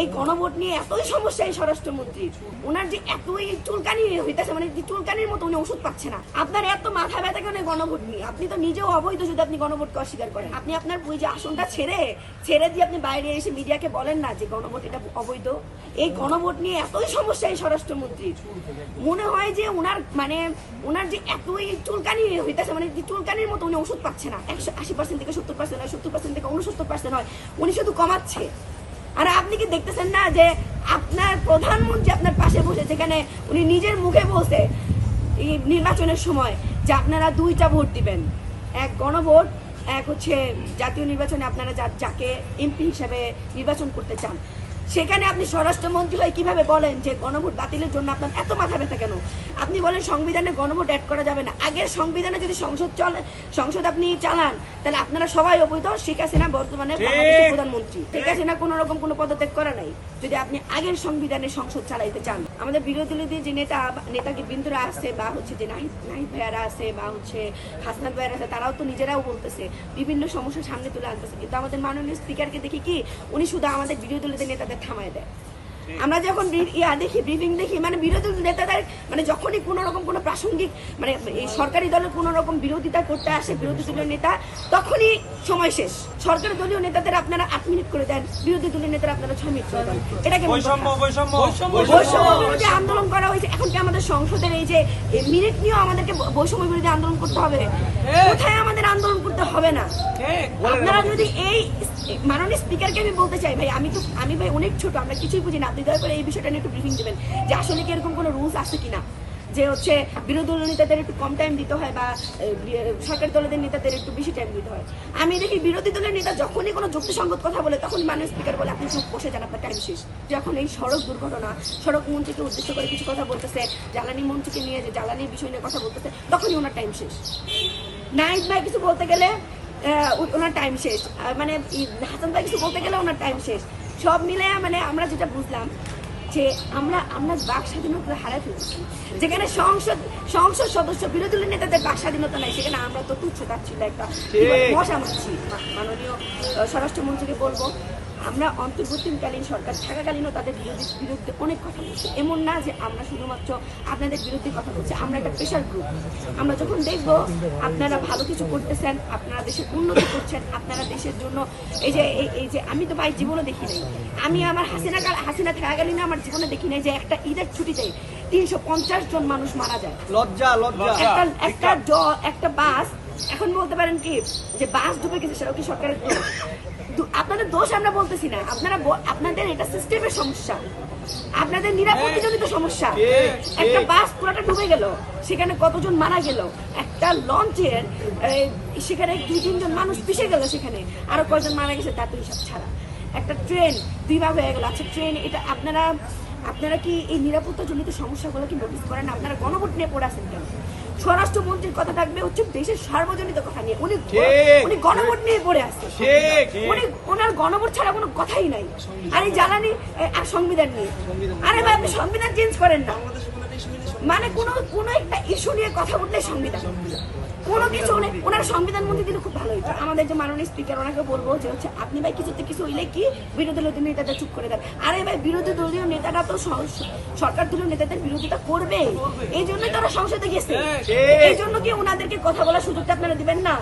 এই গণভোট নিয়ে এতই সমস্যা এই স্বরাষ্ট্রমন্ত্রী, ওনার যে এতই চুলকানি হইতেছে, মানে চুলকানির মতো উনি ওষুধ পাচ্ছে না। আপনার এত মাথা ব্যথা কেন গণভোট নিয়ে? আপনি তো নিজেও অবৈধ যদি আপনি গণভোটকে অস্বীকার করেন। আপনি আপনার ওই যে আসনটা ছেড়ে দিয়ে আপনি বাইরে এসে মিডিয়াকে বলেন না যে গণভোট এটা অবৈধ। এই গণভোট নিয়ে এতই সমস্যা এই স্বরাষ্ট্রমন্ত্রী, মনে হয় যে ওনার যে এতই চুলকানি হইতেছে, মানে চুলকানির মতো উনি ওষুধ পাচ্ছে না। 80% থেকে 70% হয়, 70% থেকে 69% হয়, উনি শুধু কমাচ্ছে। আর আপনি কি দেখতেছেন না যে আপনার প্রধানমন্ত্রী আপনার পাশে বসে, যেখানে উনি নিজের মুখে বলছে এই নির্বাচনের সময় যে আপনারা 2টা ভোট দিবেন, এক গণভোট, এক হচ্ছে জাতীয় নির্বাচনে আপনারা যাকে এমপি হিসেবে নির্বাচন করতে চান। সেখানে আপনি স্বরাষ্ট্রমন্ত্রী হয়ে কিভাবে বলেন যে গণভোট বাতিলের জন্য আপনার এত মাথা ব্যথা কেন? আপনি বলেন সংবিধানে গণভোট অ্যাড করা যাবে না। আগের সংবিধানে যদি সংসদ আপনি চালান, তাহলে আপনারা সবাই অবৈধ। শেখ হাসিনা বর্তমানে বাংলাদেশের প্রধানমন্ত্রী, শেখ হাসিনা কোন রকম কোনো পদত্যাগ করা নাই। যদি আপনি আগের সংবিধানে সংসদ চালাইতে চান, আমাদের বিরোধী দলের যে নেতাকে বিন্দুরা আছে, বা হচ্ছে যে নাহিদ ভাইয়ারা আছে, বা হচ্ছে হাসনাত ভাইয়ারা আছে, তারাও তো নিজেরাও বলতেছে, বিভিন্ন সমস্যা সামনে তুলে আনতেছে। কিন্তু আমাদের মাননীয় স্পিকারকে দেখি কি, উনি শুধু আমাদের বিরোধী দলের নেতাদের থামায় দেয়। আমরা যখন দেখি, ব্রিফিং দেখি, মানে বিরোধী নেতাদের মানে যখনই কোনো রকম কোনো প্রাসঙ্গিক মানে এই সরকারি দলের কোনো রকম বিরোধিতা করতে আসে বিরোধী দলীয় নেতা, তখনই সময় শেষ। সরকারি দলীয় নেতাদের আপনারা 8 মিনিট করে দেন, বিরোধী দলীয় নেতারা আপনারা 6 মিনিট করে দেন। এটাকে বৈষম্য বিরোধী আন্দোলন করা হয়েছে। এখন কি আমাদের সংসদের এই যে মিনিট নিয়েও আমাদেরকে বৈষম্য বিরোধী আন্দোলন করতে হবে? কোথায় আমাদের আন্দোলন করতে হবে না? আপনারা যদি এই মাননীয় স্পিকারকে আমি বলতে চাই, ভাই আমি ভাই অনেক ছোট, আমরা কিছুই বুঝি না, আপনি দয়া করে এই বিষয়টা নিয়ে একটু ব্রিফিং দেবেন যে আসলে কি এরকম কোনো রুলস আছে কিনা, যে হচ্ছে বিরোধী দলীয় নেতাদের একটু কম টাইম দিতে হয়, বা সরকারি দলের নেতাদের একটু বেশি টাইম দিতে হয়। আমি দেখি বিরোধী দলের নেতা যখনই কোনো যুক্তিসঙ্গত কথা বলে, তখন মাননীয় স্পিকার বলে আপনি চুপ বসে যান, আপনার টাইম শেষ। যখন এই সড়ক দুর্ঘটনা, সড়ক মন্ত্রীকে উদ্দেশ্য করে কিছু কথা বলতেছে, জ্বালানি মন্ত্রীকে নিয়ে যে জ্বালানির বিষয় নিয়ে কথা বলতেছে, তখনই ওনার টাইম শেষ। নাহিদ ভাই কিছু বলতে গেলে ওনার টাইম শেষ, মানে হাসান ভাই কিছু বলতে গেলে ওনার টাইম শেষ। সব মিলে মানে আমরা যেটা বুঝলাম যে আমরা বাক স্বাধীনতা হারাই ফেলছি। যেখানে সংসদ সদস্য বিরোধী দলের নেতাদের বাক স্বাধীনতা নাই, সেখানে আমরা তো তুচ্ছতাচ্ছিল্য একটা মশা মারছি। মাননীয় স্বরাষ্ট্রমন্ত্রীকে বলবো, আমরা অন্তর্বর্তীকালীন সরকার থাকাকালীনও তাদের বিরুদ্ধে অনেক কথা বলছি। এমন না যে আমরা শুধুমাত্র আপনাদের বিরুদ্ধে কথা বলছি, আমরা একটা প্রেশার গ্রুপ। আমরা যখন দেখবো আপনারা ভালো কিছু করতেছেন, আপনারা দেশের উন্নতি করছেন, আপনারা দেশের জন্য এই যে আমি তো ভাই জীবনে দেখি নাই, আমি আমার হাসিনা থাকাকালীন আমার জীবনে দেখি নাই যে একটা ঈদের ছুটিতে 350 জন মানুষ মারা যায়। লজ্জা একটা বাস, এখন বলতে পারেন কি যে বাস ডুবে গেছে, সেটাও কি সরকারের দোষ? আপনাদের দোষ আমরা বলতেছি না, আপনাদের এটা সিস্টেমের সমস্যা, আপনাদের নিরাপত্তাজনিত সমস্যা। একটা বাস পুরোটা ডুবে গেল, সেখানে কতজন মারা গেল, একটা লঞ্চের সেখানে 2-3 জন মানুষ পিষে গেল, সেখানে আরো কয়জন মারা গেছে তার তো হিসাব ছাড়া। একটা ট্রেন 2 ভাগ হয়ে গেল। আচ্ছা ট্রেন, এটা আপনারা কি এই নিরাপত্তাজনিত সমস্যাগুলো কি নোটিস করেন? আপনারা গণভোট নিয়ে পড়ে আছেন কেন? স্বরাষ্ট্রমন্ত্রীর কথা থাকবে হচ্ছে দেশের সার্বজনীন কথা নিয়ে, উনি গণভোট নিয়ে পড়ে আসছে। ওনার গণভোট ছাড়া কোনো কথাই নাই। আর এই জ্বালানি আর সংবিধান নিয়ে, আরে ভাই আপনি সংবিধান চেঞ্জ করেন না, মানে কোনো একটা ইস্যু নিয়ে কথা বললে সংবিধান কোনো কিছু নেই। ওনার সংবিধান মন্ত্রী কিন্তু খুব ভালো হয়েছে। আমাদের যে মাননীয় স্পিকার, ওনাকে বলবো যে হচ্ছে আপনি ভাই কিছু হইলে কি বিরোধী দলীয় নেতাদের চুপ করে দেন। আরে ভাই বিরোধী দলীয় নেতারা তো সরকার দলীয় নেতাদের বিরোধিতা করবে, এই জন্যই তারা সংসদে গেছে। এই জন্য কি ওনাদেরকে কথা বলার সুযোগটা আপনারা দিবেন না?